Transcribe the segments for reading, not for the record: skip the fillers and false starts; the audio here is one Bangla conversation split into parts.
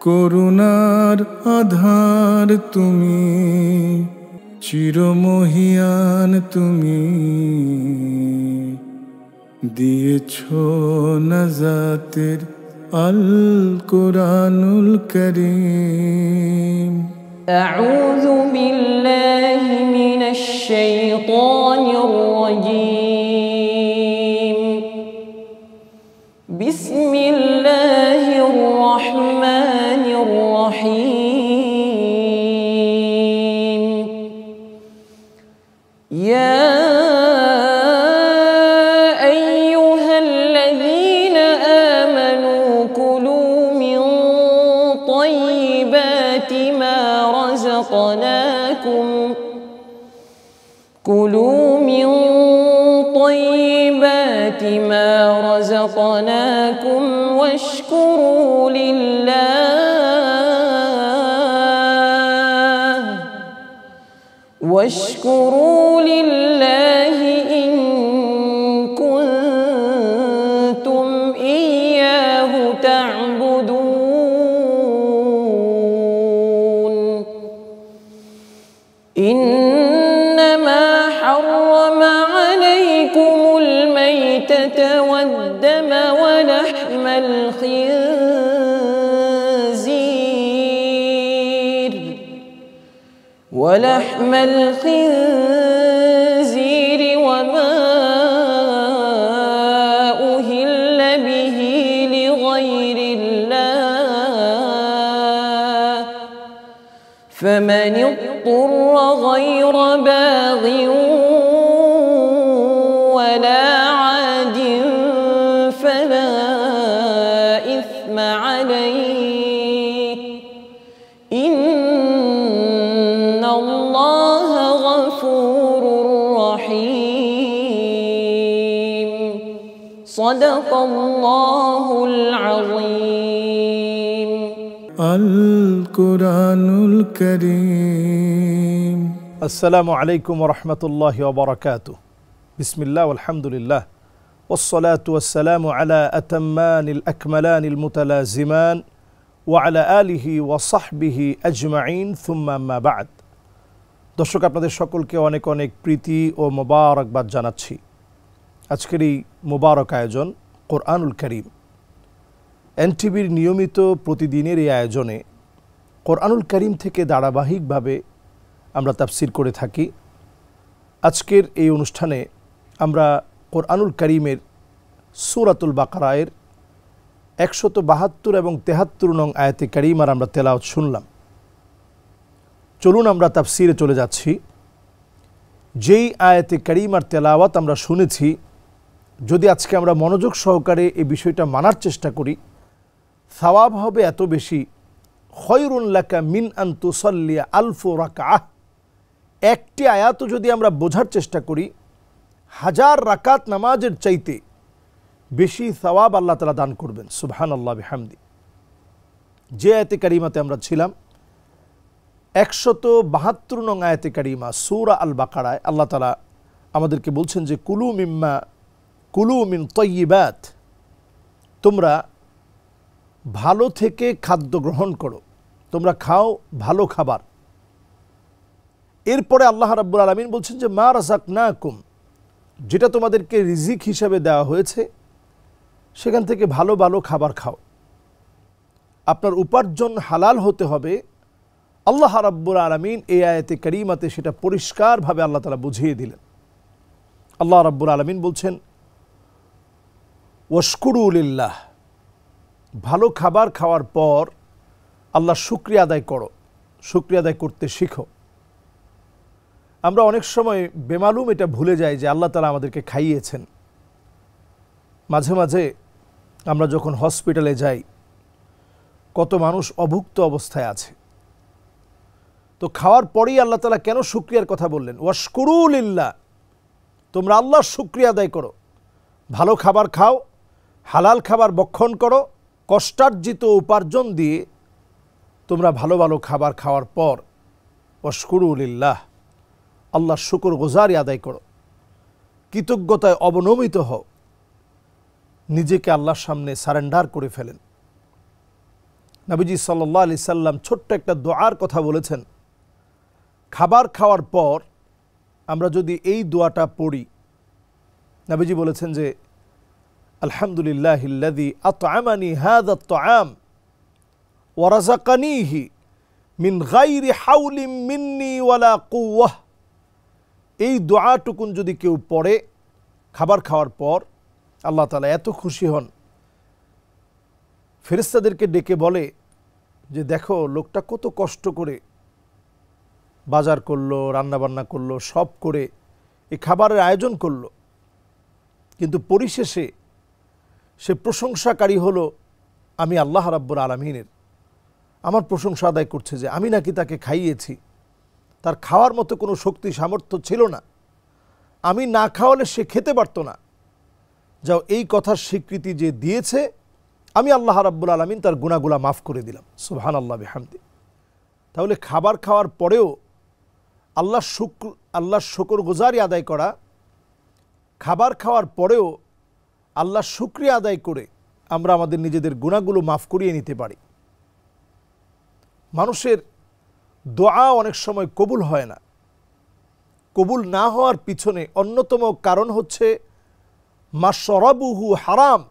করুণার আধার তুমি, চিরমহিয়ান তুমি, দিয়েছ নাজাতের আল কোরআনুল কারীম। আউযু বিল্লাহি মিনাশ শাইতানির রাজীম। বিসমিল্লাহির রহমানির রহিম। ইয়া كلوا من طيبات ما رزقناكم واشكروا لله إن كنتم إياه تعبدون. إنما حرم عليكم الميتة والدم ولحم الخنزير وما أهل به لغير الله فمن اضطر غير باغ ولا عاد فلا إثم عليه إن الله غفور رحيم. صدق الله العظيم. القرآنul কারীম। আসসালামু আলাইকুম ওয়া রাহমাতুল্লাহি ওয়া বারাকাতুহু। বিসমিল্লাহ ওয়ালহামদুলিল্লাহ ওয়াসসালাতু ওয়াসসালামু আলা আতাম্মানিল আকমালানিল মুতালাজিমান ওয়া আলা আলিহি ওয়া সাহবিহি আজমাইন সুম্মা আম্মা বা'দ। দর্শক, আপনাদের সকলকে অনেক অনেক প্রীতি ও মোবারকবাদ জানাচ্ছি। আজকের এই মোবারক আয়োজন কোরআনুল কারীম। এনটিভির নিয়মিত প্রতিদিনের এই আয়োজনে কোরআনুল কারীম থেকে ধারাবাহিকভাবে আমরা তাফসির করে থাকি। আজকের এই অনুষ্ঠানে আমরা কোরআনুল কারীমের সূরাতুল বাকারায়ের 172 এবং 73 নং আয়াতে কারীমার আমরা তেলাওয়াত শুনলাম। চলুন আমরা তাফসিরে চলে যাচ্ছি। যেই আয়াতে কারীমার তেলাওয়াত আমরা শুনেছি, যদি আজকে আমরা মনোযোগ সহকারে এই বিষয়টা মানার চেষ্টা করি, সওয়াব হবে এত বেশি, খয়রুন লাকা মিন আন তুসাল্লিয়া আলফু রাকাআহ। একটি আয়াতও যদি আমরা বোঝার চেষ্টা করি, 1000 রাকাত নামাজের চাইতে বেশি সওয়াব আল্লাহ তাআলা দান করবেন। সুবহানাল্লাহ বিহামদি। যে আয়াতে কারীমাতে আমরা ছিলাম, 172 নং আয়াতে কারীমা সূরা আল বাকারায় আল্লাহ তাআলা আমাদেরকে বলছেন যে কুলু মিন তাইয়্যিবাত, তোমরা ভালো থেকে খাদ্য গ্রহণ করো, তোমরা খাও ভালো খাবার। এরপরে আল্লাহ রাব্বুল আলামিন বলছেন যে মা রাযাকনাকুম, যেটা তোমাদেরকে রিজিক হিসাবে দেওয়া হয়েছে সেখান থেকে ভালো ভালো খাবার খাও। আপনার উপার্জন হালাল হতে হবে। আল্লাহ রাব্বুল আলামিন এই আয়াতে কারীমাতে সেটা পরিষ্কারভাবে আল্লাহ তাআলা বুঝিয়ে দিলেন। আল্লাহ রাব্বুল আলামিন বলছেন ওয়াশকুরু লিল্লাহ, ভালো খাবার খাওয়ার পর আল্লাহ শুকরিয়া আদায় করো, শুকরিয়া আদায় করতে শিখো। আমরা অনেক সময় বেমালুম এটা ভুলে যাই যে আল্লাহ তাআলা আমাদেরকে খাইয়েছেন। মাঝে মাঝে আমরা যখন হসপিটালে যাই, কত মানুষ অভুক্ত অবস্থায় আছে, তো খাওয়ার পরেই আল্লাহ তাআলা কেন শুকরিয়ার কথা বললেন? ওয়াশকুরু লিল্লাহ, তোমরা আল্লাহর শুকরিয়া আদায় করো, ভালো খাবার খাও, হালাল খাবার ভক্ষণ করো, কষ্টার্জিত উপার্জন দিয়ে তোমরা ভালো ভালো খাবার খাওয়ার পর ওয়াশকুরু লিল্লাহ, আল্লাহর শুকর গুজারি আদায় করো, কৃতজ্ঞতায় অবনমিত হও, নিজেকে আল্লাহর সামনে সারেন্ডার করে ফেলেন। নবীজি সাল্লাল্লাহু আলাইহি সাল্লাম ছোট্ট একটা দোয়ার কথা বলেছেন। খাবার খাওয়ার পর আমরা যদি এই দোয়াটা পড়ি, নবীজি বলেছেন যে আলহামদুলিল্লাহিল্লাযী আত'আমানি হাযা আত-তা'আম ওয়া রাযাকানিহি মিন গায়রি হাওলিন মিন্নি ওয়ালা কুওয়াহ। এই দোয়াটুকুন যদি কেউ পড়ে খাবার খাওয়ার পর, আল্লাহ তাআলা এত খুশি হন, ফেরেশতাদেরকে ডেকে বলে যে দেখো লোকটা কত কষ্ট করে বাজার করলো, রান্নাবান্না করলো, সব করে এই খাবারের আয়োজন করলো, কিন্তু পরিশেষে সে প্রশংসাকারী হলো আমি আল্লাহ রাব্বুল আলামিনের। আমার প্রশংসা আদায় করছে যে আমি নাকি তাকে খাইয়েছি, তার খাওয়ার মতো কোনো শক্তি সামর্থ্য ছিল না, আমি না খাওয়ালে সে খেতে পারতো না। যাও, এই কথার স্বীকৃতি যে দিয়েছে, আমি আল্লাহ রাব্বুল আলামিন তার গুনাহগুলো মাফ করে দিলাম। সুবহানাল্লাহ বিহামদি। তাহলে খাবার খাওয়ার পরেও আল্লাহর শুকরগুজারি আদায় করা, খাবার খাওয়ার পরেও আল্লাহর শুকরিয়া আদায় করে আমরা আমাদের নিজেদের গুনাহগুলো মাফ করিয়ে নিতে পারি। মানুষের দোয়া অনেক সময় কবুল হয় না। কবুল না হওয়ার পিছনে অন্যতম কারণ হচ্ছে মাশরাবুহু হারাম।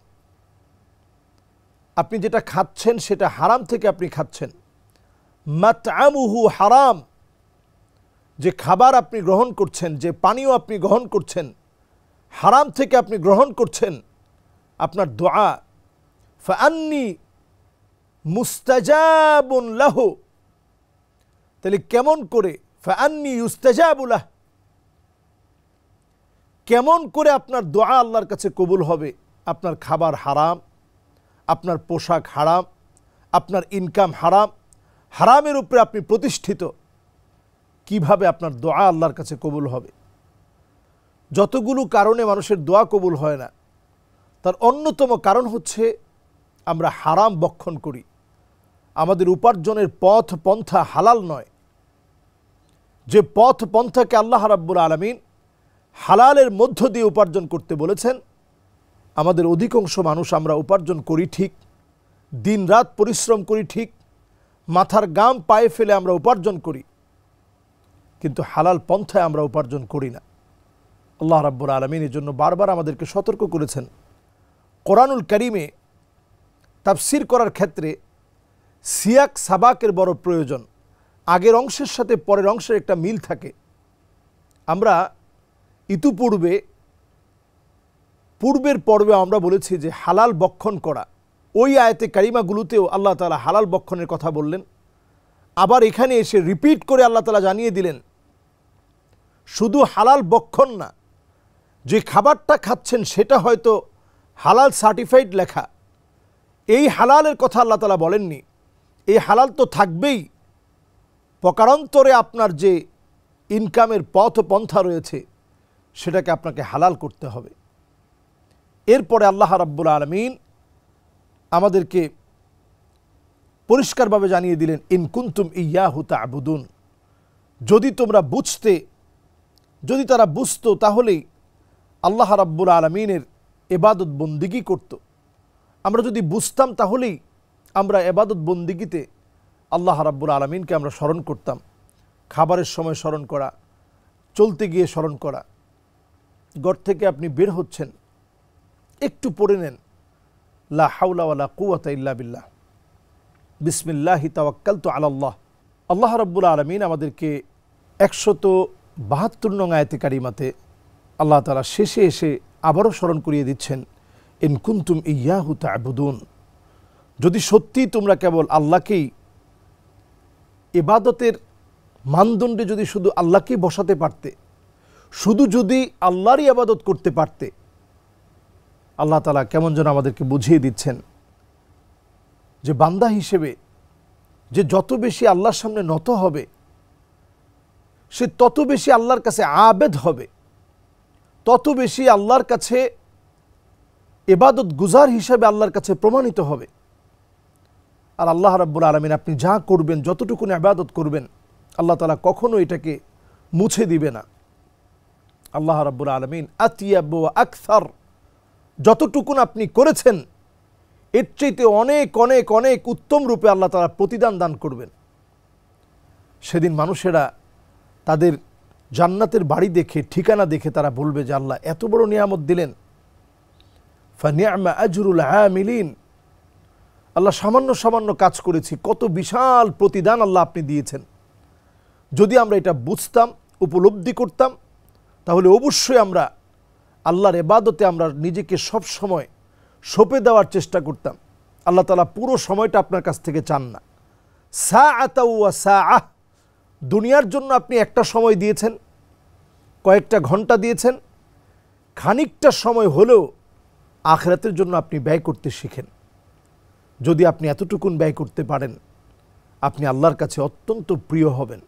আপনি যেটা খাচ্ছেন সেটা হারাম থেকে আপনি খাচ্ছেন। মাতআমুহু হারাম, যে খাবার আপনি গ্রহণ করছেন, যে পানীয় আপনি গ্রহণ করছেন, হারাম থেকে আপনি গ্রহণ করছেন। আপনার দোয়া ফাআন্নি মুস্তাজাবুন লাহু, তাহলে কেমন করে ফাআন্নি ইউস্তাজাবু লাহ, কেমন করে আপনার দোয়া আল্লাহর কাছে কবুল হবে? আপনার খাবার হারাম, আপনার পোশাক হারাম, আপনার ইনকাম হারাম, হারামের উপরে আপনি প্রতিষ্ঠিত, কিভাবে আপনার দোয়া আল্লাহর কাছে কবুল হবে? যতগুলো কারণে মানুষের দোয়া কবুল হয় না, তার অন্যতম কারণ হচ্ছে আমরা হারাম বক্ষণ করি। আমাদের উপার্জনের পথ পন্থা হালাল নয়। যে পথ পন্থাকে আল্লাহ রাব্বুল আলামিন হালালের মধ্য দিয়ে উপার্জন করতে বলেছেন, আমাদের অধিকাংশ মানুষ আমরা উপার্জন করি ঠিক, দিন রাত পরিশ্রম করি ঠিক, মাথার গাম পায়ে ফেলে আমরা উপার্জন করি, কিন্তু হালাল পন্থায় আমরা উপার্জন করি না। আল্লাহ রাব্বুল আলামিন এর জন্য বারবার আমাদেরকে সতর্ক করেছেন। কোরআনুল কারীমে তাফসীর করার ক্ষেত্রে সিয়াক সাবাকের বড় প্রয়োজন। আগের অংশের সাথে পরের অংশের একটা মিল থাকে। আমরা পূর্বের পর্বে আমরা বলেছি যে হালাল বক্ষণ করা, ওই আয়াতে কারিমাগুলোতেও আল্লাহ তাআলা হালাল বক্ষণের কথা বললেন। আবার এখানে এসে রিপিট করে আল্লাহ তাআলা জানিয়ে দিলেন শুধু হালাল বক্ষণ না, যে খাবারটা খাচ্ছেন সেটা হয়তো হালাল সার্টিফাইড লেখা, এই হালালের কথা আল্লাহ তাআলা বলেননি। এই হালাল তো থাকবেই, প্রকারান্তরে আপনার যে ইনকামের পথ পন্থা রয়েছে সেটাকে আপনাকে হালাল করতে হবে। এরপরে আল্লাহ রাব্বুল আলামিন আমাদেরকে পরিষ্কারভাবে জানিয়ে দিলেন ইন কুনতুম ইয়াহু তা'বুদুন, যদি তারা বুঝতো তাহলেই আল্লাহ রাব্বুল আলামিনের ইবাদত বন্দিগি করত। আমরা যদি বুঝতাম তাহলেই আমরা ইবাদত বন্দিগিতে আল্লাহ রাব্বুল আলামিনকে আমরা স্মরণ করতাম। খাবারের সময় স্মরণ করা, চলতে গিয়ে স্মরণ করা, ঘর থেকে আপনি বের হচ্ছেন, একটু পড়ে নেন লা হাওলা ওয়ালা কুওয়াতা ইল্লা বিল্লাহ, বিসমিল্লাহি তাওয়াক্কালতু আলাল্লাহ। আল্লাহ রাব্বুল আলামিন আমাদেরকে 172 নং আয়াতে কারিমাতে আল্লাহ তাআলা শেষে এসে আবারও স্মরণ করিয়ে দিচ্ছেন ইন কুনতুম ইয়াহু তা'বুদুন, যদি সত্যি তোমরা কেবল আল্লাহকেই ইবাদতের মানদণ্ডে যদি শুধু আল্লাহকেই বসাতে পারতে, শুধু যদি আল্লাহরই ইবাদত করতে পারতে, আল্লাহ তাআলা কেমন যেন আমাদেরকে বুঝিয়ে দিচ্ছেন যে বান্দা হিসেবে যে যত বেশি আল্লাহর সামনে নত হবে সে তত বেশি আল্লাহর কাছে আবেদ হবে, তত বেশি আল্লাহর কাছে ইবাদত গুজার হিসেবে আল্লাহর কাছে প্রমাণিত হবে। আর আল্লাহ রাব্বুল আলামিন আপনি যা করবেন, যতটুকু ইবাদত করবেন, আল্লাহ তাআলা কখনো এটাকে মুছে দিবে না। আল্লাহ রাব্বুল আলামিন আতিয়াব ওয়া আকসার, যতটুকুন আপনি করেছেন এর চাইতে অনেক অনেক অনেক উত্তম রূপে আল্লাহ তাআলা প্রতিদান দান করবেন। সেদিন মানুষেরা তাদের জান্নাতের বাড়ি দেখে, ঠিকানা দেখে তারা বলবে যে আল্লাহ এত বড় নিয়ামত দিলেন, ফানিআমা আজরুল আমিলিন, আল্লাহ সামান্য সামান্য কাজ করেছি, কত বিশাল প্রতিদান আল্লাহ আপনি দিয়েছেন। যদি আমরা এটা বুঝতাম, উপলব্ধি করতাম, তাহলে অবশ্যই আমরা আল্লাহর ইবাদতে আমরা নিজেকে সব সময় সঁপে দেওয়ার চেষ্টা করতাম। আল্লাহ তাআলা পুরো সময়টা আপনার কাছ থেকে চান না। সাআতা ওয়া সাআহ, দুনিয়ার জন্য আপনি একটা সময় দিয়েছেন, কয়েকটা ঘন্টা দিয়েছেন, খানিকটা সময় হলেও আখিরাতের জন্য আপনি ব্যয় করতে শিখেন। যদি আপনি এতটুকুন ব্যয় করতে পারেন, আপনি আল্লাহর কাছে অত্যন্ত প্রিয় হবেন।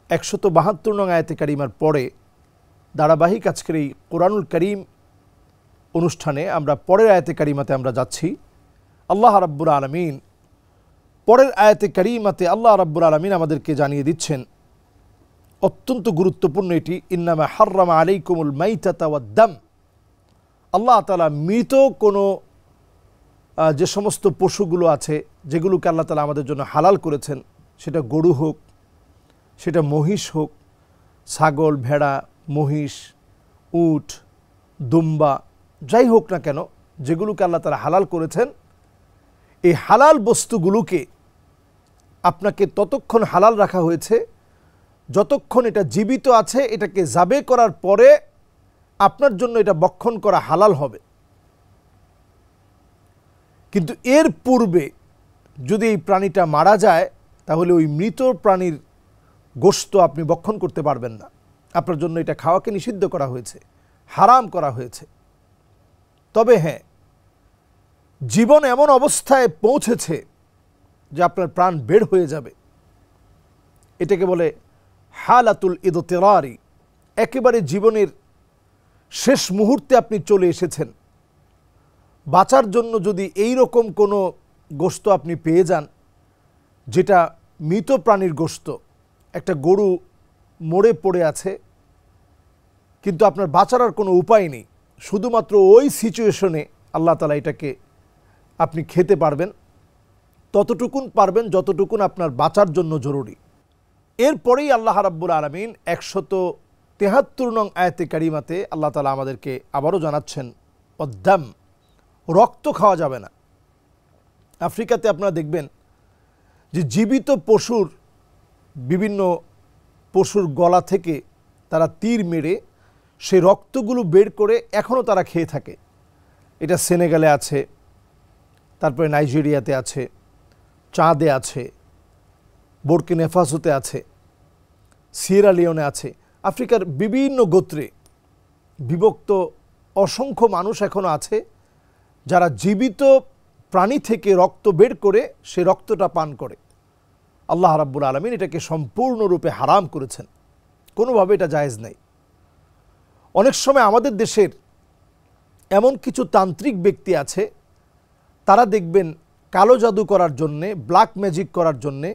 172 নং আয়াতে কারিমার পরে ধারাবাহিক আজকের এই কোরআনুল কারীম অনুষ্ঠানে আমরা পরের আয়াতে কারিমাতে আমরা যাচ্ছি। আল্লাহ রাব্বুল আলামিন পরের আয়াতে কারিমাতে আল্লাহ রাব্বুল আলামিন আমাদেরকে জানিয়ে দিচ্ছেন, অত্যন্ত গুরুত্বপূর্ণ এটি, ইন্নামা হাররামা আলাইকুমুল মাইতাতা ওয়াদ-দাম। আল্লাহ তাআলা মৃত কোনো যে সমস্ত পশুগুলো আছে, যেগুলোকে আল্লাহ তাআলা আমাদের জন্য হালাল করেছেন, সেটা গরু হোক, সেটা মহিষ হোক, ছাগল, ভেড়া, মহিষ, উট, দুম্বা, যাই হোক না কেন, যেগুলোকে আল্লাহ তাআলা হালাল করেছেন, এই হালাল বস্তুগুলোকে আপনাকে ততক্ষণ হালাল রাখা হয়েছে যতক্ষণ এটা জীবিত আছে। এটাকে যাবে করার পরে আপনার জন্য এটা ভক্ষণ করা হালাল হবে। কিন্তু এর পূর্বে যদি এই প্রাণীটা মারা যায়, তাহলে ওই মৃত প্রাণীর গোশত আপনি ভক্ষণ করতে পারবেন না। আপনার জন্য এটা খাওয়াকে নিষিদ্ধ করা হয়েছে, হারাম করা হয়েছে। তবে হ্যাঁ, জীবন এমন অবস্থায় পৌঁছেছে যে আপনার প্রাণ বের হয়ে যাবে, এটাকে বলে হালাতুল ইদতিরারি। একেবারে জীবনের শেষ মুহূর্তে আপনি চলে এসেছেন, বাঁচার জন্য যদি এই রকম কোনো গোশত আপনি পেয়ে যান, যেটা মৃত প্রাণীর গোশত, একটা গরু মরে পড়ে আছে, কিন্তু আপনার বাঁচার আর কোনো উপায় নেই, শুধুমাত্র ওই সিচুয়েশনে আল্লাহ তাআলা এটাকে আপনি খেতে পারবেন, ততটুকুন পারবেন যতটুকুন আপনার বাঁচার জন্য জরুরি। এরপরেই আল্লাহ রাব্বুল আলামিন 173 নং আয়াতে কারিমাতে আল্লাহ তাআলা আমাদেরকে আবারও জানাচ্ছেন, অদ্দাম, রক্ত খাওয়া যাবে না। আফ্রিকাতে আপনারা দেখবেন যে জীবিত পশুর, বিভিন্ন পশুর গলা থেকে তারা তীর মেরে সেই রক্তগুলো বের করে এখনও তারা খেয়ে থাকে। এটা সেনেগালে আছে, তারপরে নাইজেরিয়াতে আছে, চাঁদে আছে, বুর্কিনা ফাসোতে আছে, সিয়েরা লিওনে আছে। আফ্রিকার বিভিন্ন গোত্রে বিভক্ত অসংখ্য মানুষ এখনও আছে যারা জীবিত প্রাণী থেকে রক্ত বের করে সে রক্তটা পান করে। আল্লাহ রাব্বুল আলামিন এটাকে সম্পূর্ণরূপে হারাম করেছেন, কোনোভাবে এটা জায়েজ নেই। অনেক সময় আমাদের দেশের এমন কিছু তান্ত্রিক ব্যক্তি আছে, তারা দেখবেন কালো জাদু করার জন্যে, ব্ল্যাক ম্যাজিক করার জন্যে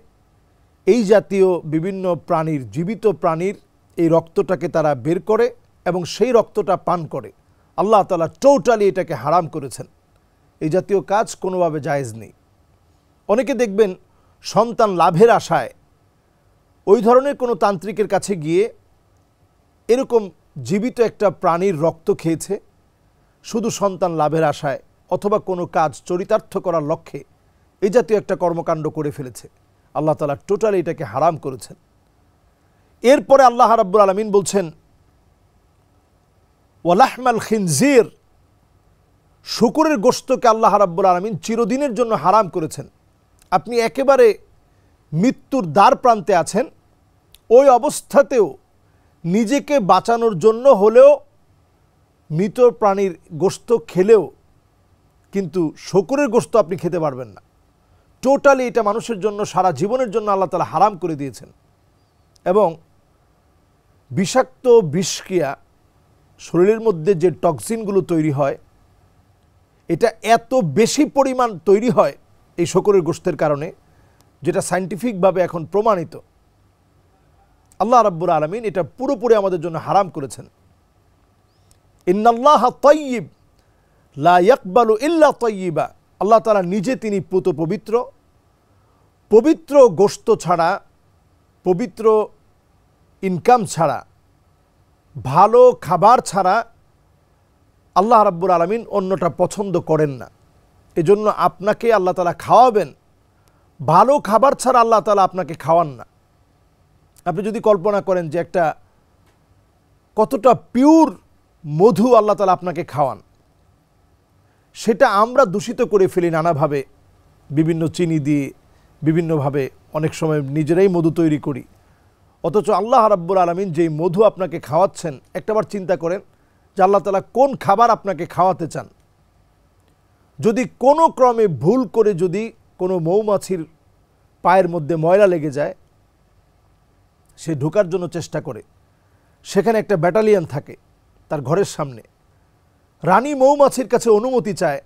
এই জাতীয় বিভিন্ন প্রাণীর, জীবিত প্রাণীর এই রক্তটাকে তারা বের করে এবং সেই রক্তটা পান করে। আল্লাহ তাআলা টোটালি এটাকে হারাম করেছেন। এই জাতীয় কাজ কোনোভাবে জায়েজ নেই। অনেকে দেখবেন সন্তান লাভের আশায় ওই ধরনের কোনো তান্ত্রিকের কাছে গিয়ে এরকম জীবিত একটা প্রাণীর রক্ত খেয়েছে শুধু সন্তান লাভের আশায়, অথবা কোনো কাজ চরিতার্থ করার লক্ষ্যে এই জাতীয় একটা কর্মকাণ্ড করে ফেলেছে। আল্লাহ তাআলা টোটালি এটাকে হারাম করেছেন। এরপরে আল্লাহ রাব্বুল আলামিন বলছেন, ওয়ালাহমাল খিনজির, শূকরের গোশতকে আল্লাহ রাব্বুল আলামিন চিরদিনের জন্য হারাম করেছেন। আপনি একেবারে মৃত্যুর দ্বার প্রান্তে আছেন, ওই অবস্থাতেও নিজেকে বাঁচানোর জন্য হলেও মৃত প্রাণীর গোশত খেলেও কিন্তু শূকরের গোশত আপনি খেতে পারবেন না। টোটালি এটা মানুষের জন্য সারা জীবনের জন্য আল্লাহ তাআলা হারাম করে দিয়েছেন। এবং বিষাক্ত বিষক্রিয়া শরীরের মধ্যে যে টক্সিনগুলো তৈরি হয়, এটা এত বেশি পরিমাণ তৈরি হয় এই শূকরের গোশতের কারণে, যেটা সায়েন্টিফিকভাবে এখন প্রমাণিত। আল্লাহ রাব্বুল আলামিন এটা পুরোপুরি আমাদের জন্য হারাম করেছেন। ইন্নাল্লাহা তাইয়্যিব লা ইয়াকবালু ইল্লা তাইয়্যিবা, আল্লাহ তাআলা নিজে তিনি পুত পবিত্র, পবিত্র গোশত ছাড়া, পবিত্র ইনকাম ছাড়া, ভালো খাবার ছাড়া আল্লাহ রাব্বুল আলামিন অন্যটা পছন্দ করেন না। এজন্য আপনাকে আল্লাহ তাআলা খাওয়াবেন, ভালো খাবার ছাড়া আল্লাহ তাআলা আপনাকে খাওয়ান না। আপনি যদি কল্পনা করেন যে একটা কতটা পিওর মধু আল্লাহ তাআলা আপনাকে খাওয়ান, সেটা আমরা দূষিত করে ফেলি নানাভাবে, বিভিন্ন চিনি দিয়ে, বিভিন্নভাবে অনেক সময় নিজেরাই মধু তৈরি করি। অথচ আল্লাহ রাব্বুল আলামিন যেই মধু আপনাকে খাওয়াচ্ছেন, একটাবার চিন্তা করেন যে আল্লাহ তাআলা কোন খাবার আপনাকে খাওয়াতে চান। যদি কোনো ক্রমে ভুল করে যদি কোনো মৌমাছির পায়ের মধ্যে ময়লা লেগে যায়, সে ঢোকার জন্য চেষ্টা করে, সেখানে একটা ব্যাটালিয়ন থাকে তার ঘরের সামনে, রানী মৌমাছির কাছে অনুমতি চায়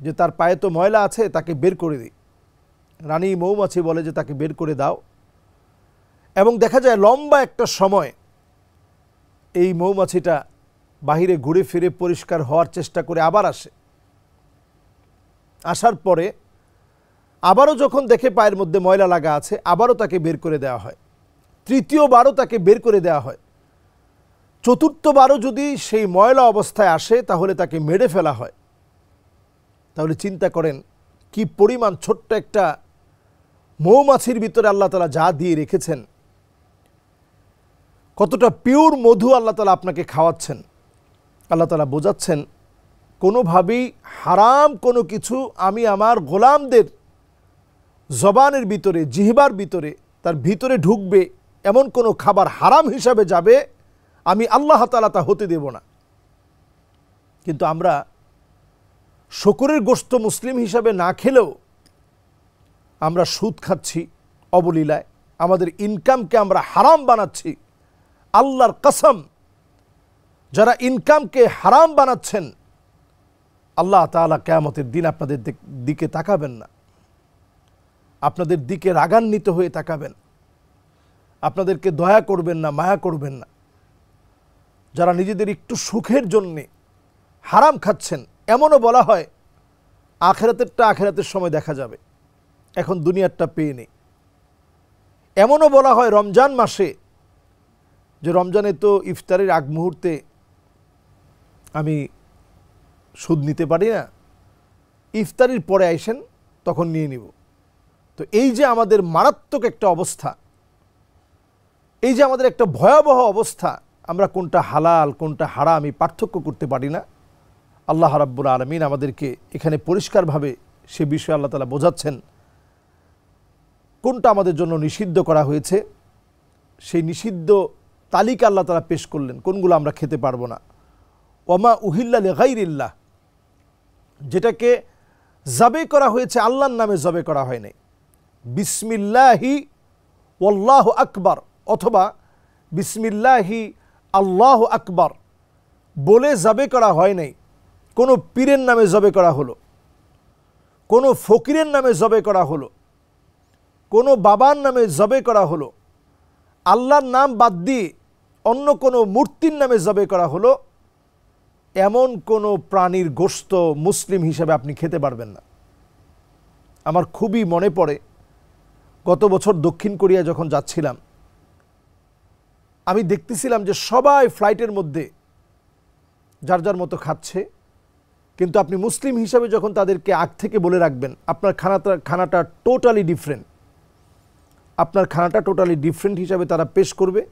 যে তার পায়ে তো ময়লা আছে, তাকে বের করে দিই। রানী মৌমাছি বলে যে তাকে বের করে দাও, এবং দেখা যায় লম্বা একটা সময় এই মৌমাছিটা বাহিরে ঘুরে ফিরে পরিষ্কার হওয়ার চেষ্টা করে আবার আসে। আসার পরে আবারও যখন দেখে পায়ের মধ্যে ময়লা লাগা আছে, আবারও তাকে বের করে দেওয়া হয়। তৃতীয়বারও তাকে বের করে দেওয়া হয়। চতুর্থবারও যদি সেই ময়লা অবস্থায় আসে তাহলে তাকে মেরে ফেলা হয়। তাহলে চিন্তা করেন কি পরিমাণ ছোট্ট একটা মৌমাছির ভিতরে আল্লাহ তাআলা যা দিয়ে রেখেছেন, কতটা পিওর মধু আল্লাহ তাআলা আপনাকে খাওয়াচ্ছেন। আল্লাহ তাআলা বোঝাচ্ছেন কোনোভাবেই হারাম কোনো কিছু আমি আমার গোলামদের জবানের ভিতরে, জিহ্বার ভিতরে, তার ভিতরে ঢুকবে এমন কোনো খাবার হারাম হিসাবে যাবে, আমি আল্লাহ তাআলা তা হতে দেব না। কিন্তু আমরা শূকরের গোশত মুসলিম হিসাবে না খেলেও আমরা সুদ খাচ্ছি অবলীলায়, আমাদের ইনকামকে আমরা হারাম বানাচ্ছি। আল্লাহর কসম, যারা ইনকামকে হারাম বানাচ্ছেন, আল্লাহ তাআলা কিয়ামতের দিন আপনাদের দিকে তাকাবেন না, আপনাদের দিকে রাগান্বিত হয়ে তাকাবেন, আপনাদেরকে দয়া করবেন না, মায়া করবেন না। যারা নিজেদের একটু সুখের জন্যে হারাম খাচ্ছেন, এমনও বলা হয় আখিরাতেরটা আখিরাতের সময় দেখা যাবে, এখন দুনিয়ারটা পেয়ে নেই। এমনও বলা হয় রমজান মাসে, যে রমজানে তো ইফতারের আগ মুহূর্তে আমি সুদ নিতে পারি না, ইফতারির পরে আইসেন তখন নিয়ে নিব। তো এই যে আমাদের মারাত্মক একটা অবস্থা, এই যে আমাদের একটা ভয়াবহ অবস্থা, আমরা কোনটা হালাল কোনটা হারাম এই পার্থক্য করতে পারি না। আল্লাহ রাব্বুল আলামিন আমাদেরকে এখানে পরিষ্কারভাবে সে বিষয়ে আল্লাহ তাআলা বোঝাচ্ছেন কোনটা আমাদের জন্য নিষিদ্ধ করা হয়েছে। সেই নিষিদ্ধ তালিকা আল্লাহ তাআলা পেশ করলেন, কোনগুলো আমরা খেতে পারবো না। ওমা উহিল্লা লিগাইরিল্লাহ, যেটাকে জবে করা হয়েছে আল্লাহর নামে জবে করা হয় নাই। বিসমিল্লাহি ওয়াল্লাহু আকবার অথবা বিসমিল্লাহি আল্লাহু আকবার বলে জবে করা হয় নাই। কোনো পীরের নামে জবে করা হলো, কোনো ফকিরের নামে জবে করা হলো, কোনো বাবার নামে জবে করা হলো, আল্লাহর নাম বাদ দিয়ে অন্য কোনো মূর্তির নামে জবে করা হলো, এমন কোনো প্রাণীর গোশত মুসলিম হিসেবে আপনি খেতে পারবেন না। আমার খুবই মনে পড়ে, গত বছর দক্ষিণ কোরিয়া যখন যাচ্ছিলাম, আমি দেখতেছিলাম যে সবাই ফ্লাইটের মধ্যে যার যার মতো খাচ্ছে, কিন্তু আপনি মুসলিম হিসাবে যখন তাদেরকে আগ থেকে বলে রাখবেন আপনার খানাটা টোটালি ডিফারেন্ট, আপনার খানাটা টোটালি ডিফারেন্ট হিসাবে তারা পেশ করবে।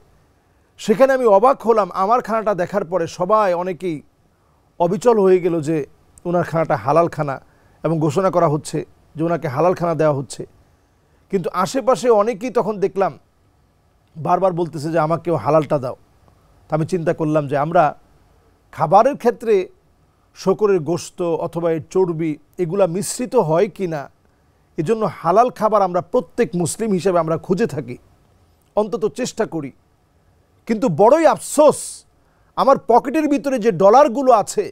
সেখানে আমি অবাক হলাম, আমার খানাটা দেখার পরে সবাই অনেকেই অবিচল হয়ে গেল যে ওনার খানাটা হালাল খানা, এবং ঘোষণা করা হচ্ছে যে ওনাকে হালাল খানা দেওয়া হচ্ছে। কিন্তু আশেপাশে অনেকেই তখন দেখলাম বারবার বলতেছে যে আমাকেও হালালটা দাও। তা আমি চিন্তা করলাম যে আমরা খাবারের ক্ষেত্রে শূকরের গোশত অথবা এর চর্বি এগুলা মিশ্রিত হয় কি না, এজন্য হালাল খাবার আমরা প্রত্যেক মুসলিম হিসেবে আমরা খুঁজে থাকি, অন্তত চেষ্টা করি। কিন্তু বড়ই আফসোস, আমার পকেটের ভিতরে যে ডলারগুলো আছে,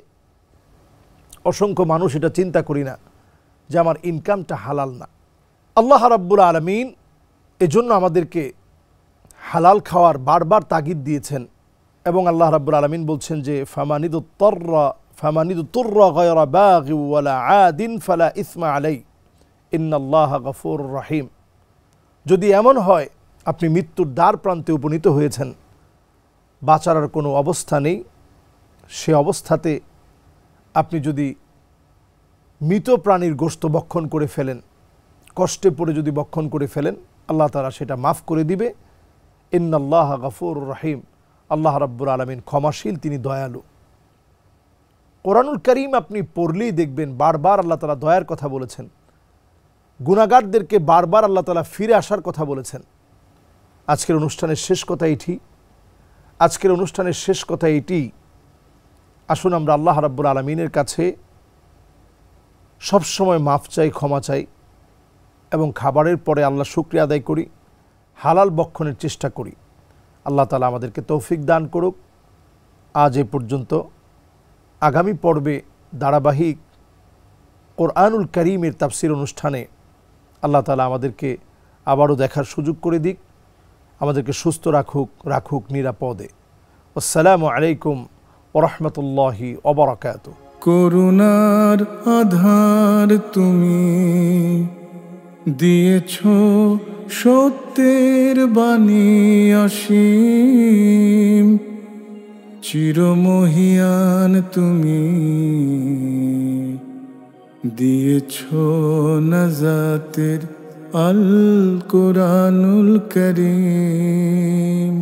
অসংখ্য মানুষ এটা চিন্তা করি না যে আমার ইনকামটা হালাল না। আল্লাহ রাব্বুল আলামিন এজন্য আমাদেরকে হালাল খাওয়ার বারবার তাগিদ দিয়েছেন, এবং আল্লাহ রাব্বুল আলামিন বলছেন যে ফামানিদুত্তাররা ফামান ইদতুররা গায়রা বাগি ওয়ালা আদিন ফালা ইসমা আলাই ইন্নাল্লাহা গফুরুর রহিম। যদি এমন হয় আপনি মৃত্যুর দ্বার প্রান্তে উপনীত হয়েছেন, বাঁচার আর কোনো অবস্থা নেই, সে অবস্থাতে আপনি যদি মৃত প্রাণীর গোশত ভক্ষণ করে ফেলেন, কষ্টে পড়ে যদি ভক্ষণ করে ফেলেন, আল্লাহ তাআলা সেটা মাফ করে দিবে। ইন্নাল্লাহা গফুরুর রহিম, আল্লাহ রাব্বুল আলামিন ক্ষমাশীল, তিনি দয়ালু। কোরআনুল কারীম আপনি পড়লেই দেখবেন বারবার আল্লাহ তাআলা দয়ার কথা বলেছেন, গুনাহগারদেরকে বারবার আল্লাহ তাআলা ফিরে আসার কথা বলেছেন। আজকের অনুষ্ঠানের শেষ কথা এটি, আসুন আমরা আল্লাহ রাব্বুল আলামিনের কাছে সবসময় মাফ চাই, ক্ষমা চাই এবং খাবারের পরে আল্লাহ শুকরিয়া আদায় করি, হালাল ভক্ষণের চেষ্টা করি। আল্লাহ তাআলা আমাদেরকে তৌফিক দান করুক। আজ এ পর্যন্ত। আগামী পর্বে ধারাবাহিক কোরআনুল কারীমের তাফসীর অনুষ্ঠানে আল্লাহ তাআলা আমাদেরকে আবারও দেখার সুযোগ করে দিক, আমাদেরকে সুস্থ রাখুক নিরাপদে। আসসালামু আলাইকুম ওয়া রাহমাতুল্লাহি ওয়া বারাকাতুহু। করুণার আধার তুমি দিয়েছ, সত্যের বাণী অসীম, চিরমহিয়ান তুমি দিয়েছ নাজাতের আল কোরআনুল কারীম।